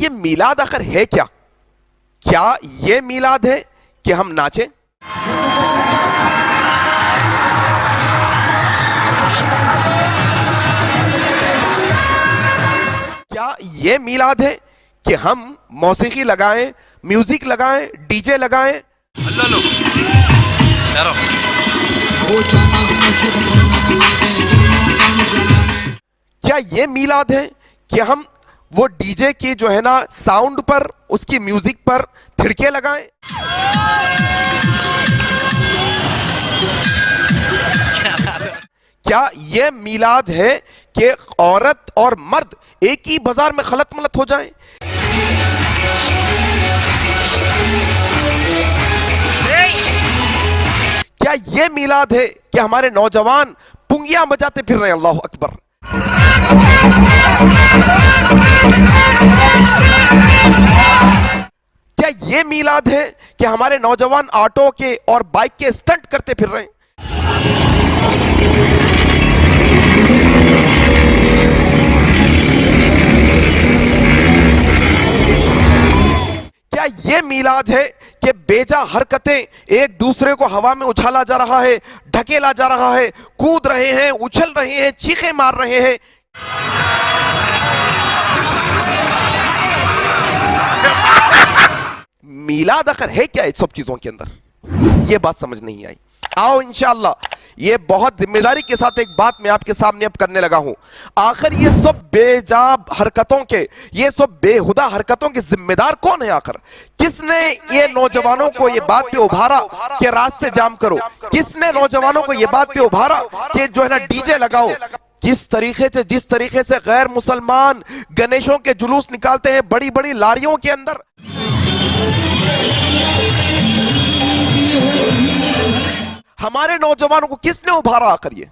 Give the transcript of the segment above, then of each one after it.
یہ میلاد آخر ہے کیا؟ کیا یہ میلاد ہے کہ ہم ناچیں؟ کیا یہ میلاد ہے کہ ہم موسیقی لگائیں، میوزک لگائیں، ڈی جے لگائیں؟ اللہ لو کیا یہ میلاد ہے کہ ہم وہ ڈی جے کی جو ہے نا ساؤنڈ پر، اس کی میوزک پر تھڑکے لگائیں؟ کیا یہ میلاد ہے کہ عورت اور مرد ایک ہی بازار میں خلط ملط ہو جائیں؟ کیا یہ میلاد ہے کہ ہمارے نوجوان پنگیاں بجاتے پھر رہے ہیں؟ اللہ اکبر! کیا یہ میلاد ہے کہ ہمارے نوجوان آٹو کے اور بائک کے اسٹنٹ کرتے پھر رہے ہیں؟ کیا یہ میلاد ہے کہ بیجا حرکتیں ایک دوسرے کو ہوا میں اچھالا جا رہا ہے، ڈھکیلا جا رہا ہے، کود رہے ہیں، اچھل رہے ہیں، چیخیں مار رہے ہیں؟ میلاد آخر ہے کیا اس سب چیزوں کے اندر؟ یہ بات سمجھ نہیں آئی۔ آؤ انشاءاللہ یہ بہت ذمہ داری کے ساتھ ایک بات میں آپ کے سامنے اب کرنے لگا ہوں۔ آخر یہ سب بے جا حرکتوں کے، یہ سب بے ہدہ حرکتوں کے ذمہ دار کون ہے؟ آخر کس نے یہ نوجوانوں کو یہ بات پہ ابھارا کہ راستے جام کرو؟ کس نے نوجوانوں کو یہ بات پہ ابھارا کہ جو ہے نا ڈی جے لگاؤ؟ جس طریقے سے غیر مسلمان گنیشوں کے جلوس نکالتے ہیں بڑی بڑی لاریوں کے اندر، ہمارے نوجوانوں کو کس نے ابھارا آخر یہ؟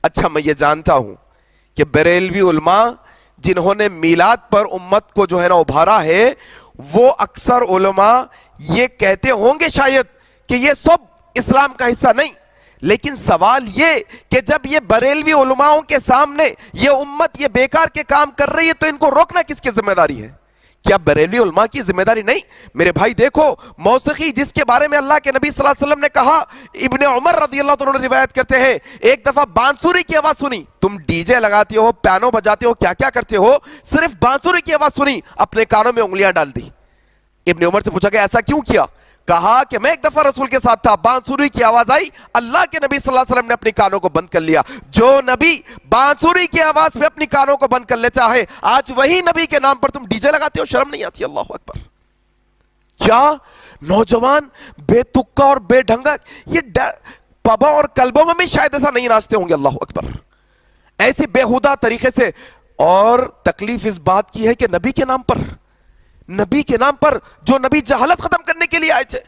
اچھا میں یہ جانتا ہوں کہ بریلوی علماء جنہوں نے میلاد پر امت کو جو ہے نا ابھارا ہے، وہ اکثر علماء یہ کہتے ہوں گے شاید کہ یہ سب اسلام کا حصہ نہیں، لیکن سوال یہ کہ جب یہ بریلوی علماءوں کے سامنے یہ امت یہ بیکار کے کام کر رہی ہے تو ان کو روکنا کس کی ذمہ داری ہے؟ کیا بریلوی علماء کی ذمہ داری نہیں؟ میرے بھائی دیکھو، موسیقی جس کے بارے میں اللہ کے نبی صلی اللہ علیہ وسلم نے کہا، ابن عمر رضی اللہ عنہ روایت کرتے ہیں، ایک دفعہ بانسری کی آواز سنی، تم ڈی جے لگاتے ہو، پیانو بجاتے ہو، کیا کیا کرتے ہو، صرف بانسری کی آواز سنی اپنے کانوں میں انگلیاں ڈال دی۔ ابن عمر سے پوچھا کہ ایسا کیوں کیا؟ کہا کہ میں ایک دفعہ رسول کے ساتھ تھا، بانسری کی آواز آئی، اللہ کے نبی صلی اللہ علیہ وسلم نے اپنی کانوں کو بند کر لیا۔ جو نبی بانسری کی آواز پہ اپنی کانوں کو بند کر لیتا ہے، آج وہی نبی کے نام پر تم ڈی جے لگاتے ہو، شرم نہیں آتی؟ اللہ اکبر! کیا نوجوان بے تکا اور بے ڈھنگا یہ پبوں اور کلبوں میں بھی شاید ایسا نہیں ناچتے ہوں گے؟ اللہ اکبر! ایسے بےہودہ طریقے سے، اور تکلیف اس بات کی ہے کہ نبی کے نام پر جو نبی جہالت ختم کرنے کے لیے آئے تھے،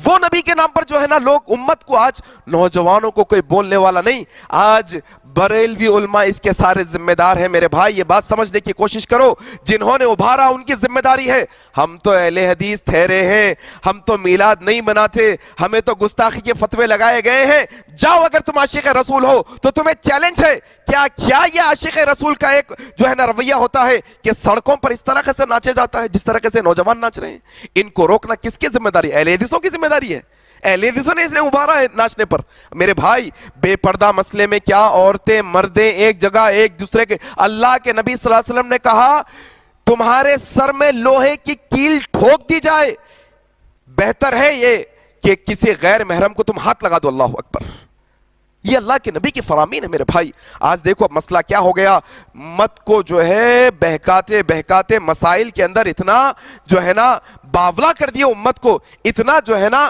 وہ نبی کے نام پر جو ہے نا لوگ امت کو، آج نوجوانوں کو کوئی بولنے والا نہیں، آج بریلوی علماء اس کے سارے ذمہ دار ہیں۔ میرے بھائی یہ بات سمجھنے کی کوشش کرو، جنہوں نے ابھارا ان کی ذمہ داری ہے۔ ہم تو اہل حدیث ٹھہرے ہیں، ہم تو میلاد نہیں مناتے، ہمیں تو گستاخی کے فتوے لگائے گئے ہیں۔ جاؤ، اگر تم عاشق رسول ہو تو تمہیں چیلنج ہے، کیا یہ عاشق رسول کا ایک جو ہے نا رویہ ہوتا ہے کہ سڑکوں پر اس طرح سے ناچے جاتا ہے جس طرح سے نوجوان ناچ رہے ہیں؟ ان کو روکنا کس کی ذمہ داری ہے؟ اہل حدیثوں کی ذمہ داری ہے۔ اہل حدیثوں نے اس نے ابھارا ہے ناچنے پر۔ میرے بھائی بے پردہ مسئلے میں کیا عورتیں مردیں ایک جگہ ایک دوسرے کے، اللہ کے نبی صلی اللہ علیہ وسلم نے کہا تمہارے سر میں لوہے کی کیل ٹھوک دی جائے، بہتر ہے یہ کہ کسی غیر محرم کو تم ہاتھ لگا دو۔ اللہ اکبر! یہ اللہ کے نبی کی فرامین ہے میرے بھائی۔ آج دیکھو مسئلہ کیا ہو گیا، مت کو جو ہے بہکاتے مسائل کے اندر اتنا جو ہے نا باولا کر دیے، امت کو اتنا جو ہے نا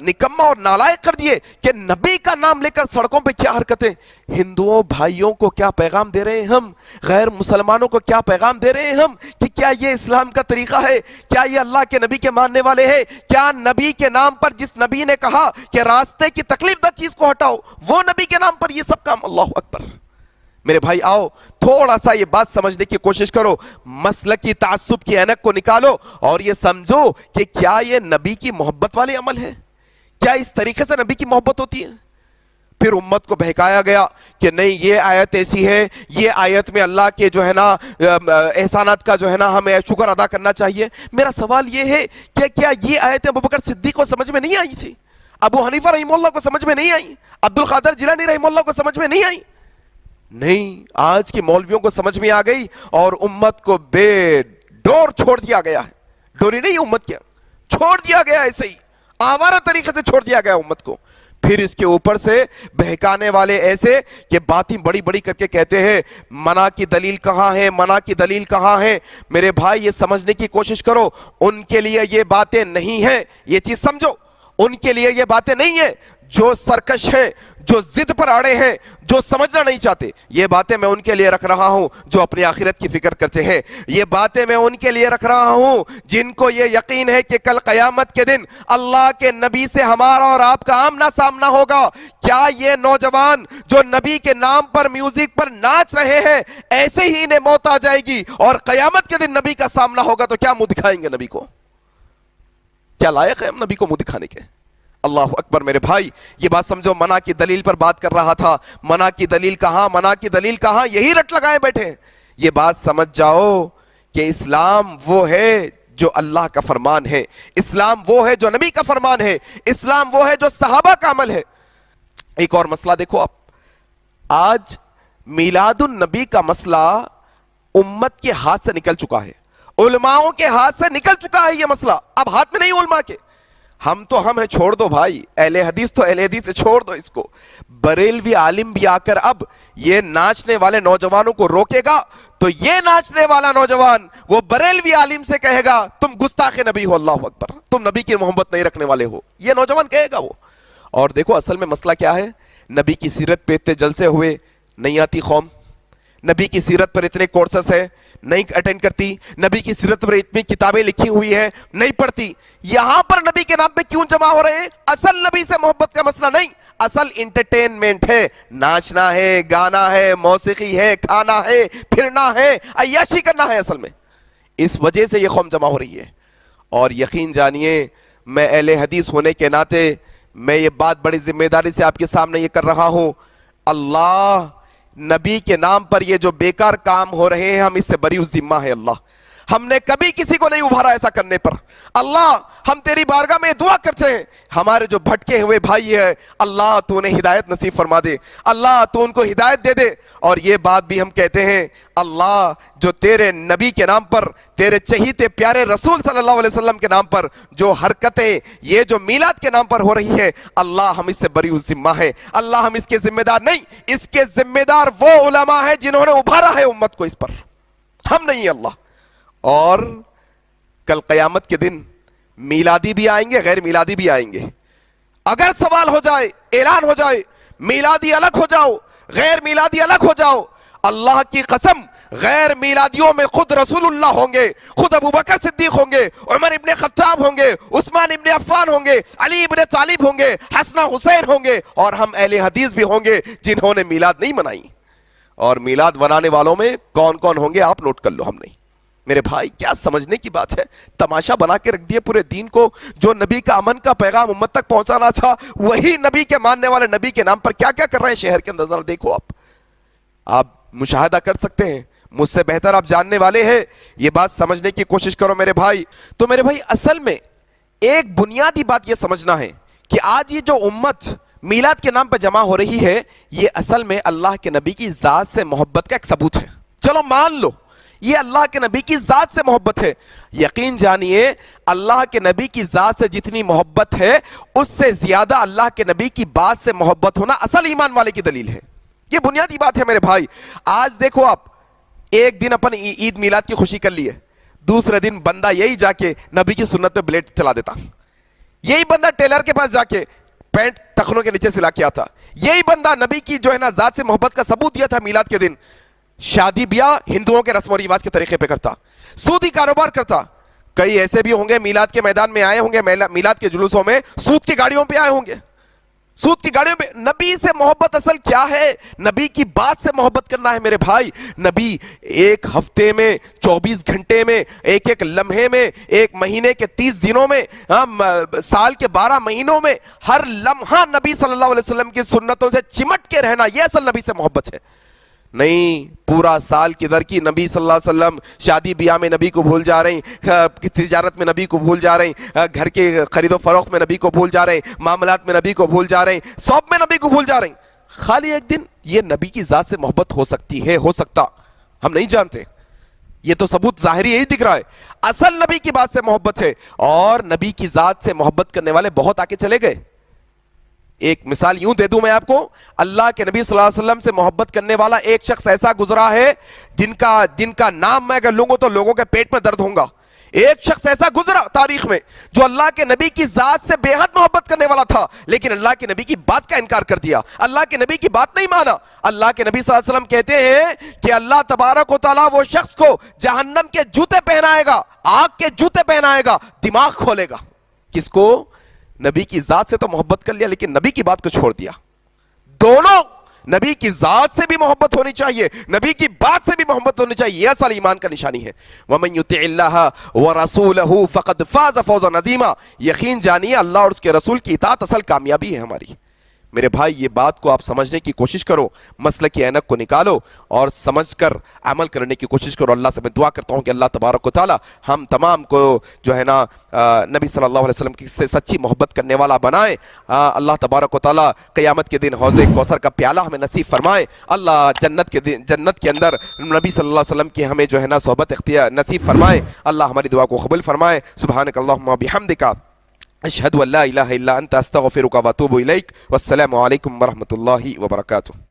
نکمہ اور نالائق کر دیے کہ نبی کا نام لے کر سڑکوں پہ کیا حرکتیں، ہندوؤں بھائیوں کو کیا پیغام دے رہے ہیں ہم، غیر مسلمانوں کو کیا پیغام دے رہے ہیں ہم کہ کیا یہ اسلام کا طریقہ ہے؟ کیا یہ اللہ کے نبی کے ماننے والے ہیں؟ کیا نبی کے نام پر، جس نبی نے کہا کہ راستے کی تکلیف دہ چیز کو ہٹاؤ، وہ نبی کے نام پر یہ سب کام؟ اللہ اکبر! میرے بھائی آؤ تھوڑا سا یہ بات سمجھنے کی کوشش کرو، مسلکی تعصب کی اینک کو نکالو اور یہ سمجھو کہ کیا یہ نبی کی محبت والے عمل ہے؟ کیا اس طریقے سے نبی کی محبت ہوتی ہے؟ پھر امت کو بہکایا گیا کہ نہیں یہ آیت ایسی ہے, یہ آیت میں اللہ کے جو ہے نا احسانات کا جو ہے نا ہمیں شکر ادا کرنا چاہیے. میرا سوال یہ ہے کہ کیا یہ آیت ابوبکر صدیق کو سمجھ میں نہیں آئی تھی؟ ابو حنیفہ رحمہ اللہ کو سمجھ میں نہیں آئی؟ عبد القادر جیلانی رحمہ اللہ کو سمجھ میں نہیں آئی؟ نہیں, آج کے مولویوں کو سمجھ میں آ گئی اور امت کو بے ڈور چھوڑ دیا گیا ہے. ڈوری نہیں امت کیا, چھوڑ دیا گیا, ایسے ہی آوارہ طریقے سے چھوڑ دیا گیا امت کو. پھر اس کے اوپر سے بہکانے والے ایسے کہ باتیں بڑی بڑی کر کے کہتے ہیں منع کی دلیل کہاں ہے, منع کی دلیل کہاں ہے. میرے بھائی یہ سمجھنے کی کوشش کرو, ان کے لیے یہ باتیں نہیں ہیں, یہ چیز سمجھو, ان کے لیے یہ باتیں نہیں ہیں. جو سرکش ہیں, جو ضد پر اڑے ہیں, جو سمجھنا نہیں چاہتے, یہ باتیں میں ان کے لیے رکھ رہا ہوں جو اپنی آخرت کی فکر کرتے ہیں. یہ باتیں میں ان کے لیے رکھ رہا ہوں جن کو یہ یقین ہے کہ کل قیامت کے دن اللہ کے نبی سے ہمارا اور آپ کا آمنا سامنا ہوگا. کیا یہ نوجوان جو نبی کے نام پر میوزک پر ناچ رہے ہیں ایسے ہی انہیں موت آ جائے گی اور قیامت کے دن نبی کا سامنا ہوگا تو کیا منہ دکھائیں گے نبی کو؟ کیا لائق ہے ہم نبی کو منہ دکھانے کے؟ اللہ اکبر. میرے بھائی یہ بات سمجھو, منع کی دلیل پر بات کر رہا تھا. منع کی دلیل کہاں, منع کی دلیل کہاں, یہی رٹ لگائے بیٹھے ہیں. یہ بات سمجھ جاؤ کہ اسلام وہ ہے جو اللہ کا فرمان ہے, اسلام وہ ہے جو نبی کا فرمان ہے, اسلام وہ ہے جو صحابہ کا عمل ہے. ایک اور مسئلہ دیکھو آپ, آج میلاد النبی کا مسئلہ امت کے ہاتھ سے نکل چکا ہے, علماؤں کے ہاتھ سے نکل چکا ہے یہ مسئلہ, اب ہاتھ میں نہیں علماء کے. ہم ہیں, چھوڑ دو بھائی, اہل حدیث تو اہل حدیث سے چھوڑ دو اس کو. بریلوی عالم بھی آ کر اب یہ ناچنے والے نوجوانوں کو روکے گا تو یہ ناچنے والا نوجوان وہ بریلوی عالم سے کہے گا تم گستاخ نبی ہو, اللہ اکبر, تم نبی کی محبت نہیں رکھنے والے ہو, یہ نوجوان کہے گا وہ. اور دیکھو اصل میں مسئلہ کیا ہے, نبی کی سیرت پہ اتنے جلسے ہوئے, نہیں آتی قوم. نبی کی سیرت پر اتنے کورسز ہیں, نہیں اٹینڈ کرتی. نبی کی سیرت پر اتنی کتابیں لکھی ہوئی ہیں, نہیں پڑھتی. یہاں پر نبی کے نام پہ کیوں جمع ہو رہے ہیں؟ اصل نبی سے محبت کا مسئلہ نہیں, اصل انٹرٹینمنٹ ہے, ناچنا ہے, گانا ہے, موسیقی ہے, کھانا ہے, پھرنا ہے, عیاشی کرنا ہے اصل میں. اس وجہ سے یہ قوم جمع ہو رہی ہے. اور یقین جانیے میں اہل حدیث ہونے کے ناطے میں یہ بات بڑی ذمہ داری سے آپ کے سامنے یہ کر رہا ہوں, اللہ نبی کے نام پر یہ جو بیکار کام ہو رہے ہیں ہم اس سے بری ذمہ ہے. اللہ ہم نے کبھی کسی کو نہیں ابھارا ایسا کرنے پر. اللہ ہم تیری بارگاہ میں دعا کرتے ہیں, ہمارے جو بھٹکے ہوئے بھائی ہیں اللہ تو انہیں ہدایت نصیب فرما دے, اللہ تو ان کو ہدایت دے دے. اور یہ بات بھی ہم کہتے ہیں اللہ جو تیرے نبی کے نام پر, تیرے چہیتے پیارے رسول صلی اللہ علیہ وسلم کے نام پر جو حرکتیں یہ جو میلاد کے نام پر ہو رہی ہے, اللہ ہم اس سے بری ذمہ ہے, اللہ ہم اس کے ذمہ دار نہیں. اس کے ذمہ دار وہ علماء ہیں جنہوں نے ابھارا ہے امت کو اس پر, ہم نہیں. اللہ اور کل قیامت کے دن میلادی بھی آئیں گے, غیر میلادی بھی آئیں گے. اگر سوال ہو جائے, اعلان ہو جائے میلادی الگ ہو جاؤ, غیر میلادی الگ ہو جاؤ, اللہ کی قسم غیر میلادیوں میں خود رسول اللہ ہوں گے, خود ابوبکر صدیق ہوں گے, عمر ابن خطاب ہوں گے, عثمان ابن عفان ہوں گے, علی ابن طالب ہوں گے, حسن حسین ہوں گے, اور ہم اہل حدیث بھی ہوں گے جنہوں نے میلاد نہیں منائی. اور میلاد منانے والوں میں کون کون ہوں گے آپ نوٹ کر لو. ہم نہیں. میرے بھائی کیا سمجھنے کی بات ہے, تماشا بنا کے رکھ دیا پورے دین کو. جو نبی کا امن کا پیغام امت تک پہنچانا تھا وہی نبی کے ماننے والے نبی کے نام پر کیا کیا کر رہے ہیں شہر کے اندر, ذرا دیکھو. آپ مشاہدہ کر سکتے ہیں, مجھ سے بہتر آپ جاننے والے ہیں, یہ بات سمجھنے کی کوشش کرو میرے بھائی. تو میرے بھائی اصل میں ایک بنیادی بات یہ سمجھنا ہے کہ آج یہ جو امت میلاد کے نام پر جمع ہو رہی ہے یہ اصل میں اللہ کے نبی کی ذات سے محبت کا ایک ثبوت ہے. چلو مان لو یہ اللہ کے نبی کی ذات سے محبت ہے. یقین جانیے اللہ کے نبی کی ذات سے جتنی محبت ہے اس سے زیادہ اللہ کے نبی کی بات سے محبت ہونا اصل ایمان والے کی دلیل ہے. یہ بنیادی بات ہے میرے بھائی. آج دیکھو آپ ایک دن اپن عید میلاد کی خوشی کر لی ہے, دوسرے دن بندہ یہی جا کے نبی کی سنت پہ بلیڈ چلا دیتا, یہی بندہ ٹیلر کے پاس جا کے پینٹ ٹخنوں کے نیچے سلا کے آتا, یہی بندہ نبی کی جو ہے نا ذات سے محبت کا ثبوت دیا تھا میلاد کے دن شادی بیاہ ہندوؤں کے رسم و رواج کے طریقے پہ کرتا, سودی کاروبار کرتا. کئی ایسے بھی ہوں گے میلاد کے میدان میں آئے ہوں گے, میلاد کے جلوسوں میں سود کی گاڑیوں پہ آئے ہوں گے. سود کی گاڑیوں پہ. نبی سے محبت اصل کیا ہے؟ نبی کی بات سے محبت کرنا ہے میرے بھائی. نبی ایک ہفتے میں، 24 گھنٹے میں، ایک ایک لمحے میں، ایک مہینے کے 30 دنوں میں، سال کے 12 مہینوں میں، ہر لمحہ نبی صلی اللہ علیہ وسلم کی سنتوں سے چمٹ کے رہنا، یہ اصل نبی سے محبت ہے. نہیں پورا سال کدھر کی نبی صلی اللہ علیہ وسلم شادی بیاہ میں نبی کو بھول جا رہے ہیں، تجارت میں نبی کو بھول جا رہے ہیں، گھر کے خرید و فروخت میں نبی کو بھول جا رہے ہیں، معاملات میں نبی کو بھول جا رہے ہیں، سب میں نبی کو بھول جا رہے ہیں. خالی ایک دن یہ نبی کی ذات سے محبت ہو سکتی ہے، ہو سکتا، ہم نہیں جانتے. یہ تو ثبوت ظاہری یہی دکھ رہا ہے. اصل نبی کی بات سے محبت ہے، اور نبی کی ذات سے محبت کرنے والے بہت آگے چلے گئے. ایک مثال یوں دے دوں میں آپ کو، اللہ کے نبی صلی اللہ علیہ وسلم سے محبت کرنے والا ایک شخص ایسا گزرا ہے جن کا نام میں اگر لوں تو لوگوں کے پیٹ میں درد ہوگا. ایک شخص ایسا گزرا تاریخ میں جو اللہ کے نبی کی ذات سے بے حد محبت کرنے والا تھا، لیکن اللہ کے نبی کی بات کا انکار کر دیا، اللہ کے نبی کی بات نہیں مانا. اللہ کے نبی صلی اللہ علیہ وسلم کہتے ہیں کہ اللہ تبارک و تعالیٰ وہ شخص کو جہنم کے جوتے پہنائے گا، آگ کے جوتے پہنائے گا، دماغ کھولے گا. کس کو؟ نبی کی ذات سے تو محبت کر لیا لیکن نبی کی بات کو چھوڑ دیا. دونوں، نبی کی ذات سے بھی محبت ہونی چاہیے، نبی کی بات سے بھی محبت ہونی چاہیے. یہ اصل ایمان کا نشانی ہے. وَمَن يُطِعِ اللَّهَ وَرَسُولَهُ فَقَدْ فَازَ فَوْزًا عَظِيمًا. یقین جانیے اللہ اور اس کے رسول کی اطاعت اصل کامیابی ہے ہماری. میرے بھائی یہ بات کو آپ سمجھنے کی کوشش کرو، مسئلہ کی اینک کو نکالو اور سمجھ کر عمل کرنے کی کوشش کرو. اللہ سے میں دعا کرتا ہوں کہ اللہ تبارک و تعالی ہم تمام کو جو ہے نا نبی صلی اللہ علیہ وسلم کی سے سچی محبت کرنے والا بنائے. اللہ تبارک و تعالی قیامت کے دن حوض کوثر کا پیالہ ہمیں نصیب فرمائے. اللہ جنت کے اندر نبی صلی اللہ علیہ وسلم کی ہمیں جو ہے نا صحبت اختیار نصیب فرمائے. اللہ ہماری دعا کو قبول فرمائے. سبحانک اللہم و بحمدک اشہد ان لا الہ الا انت استغفرک و اتوب الیک. والسلام علیکم ورحمۃ اللہ وبرکاتہ.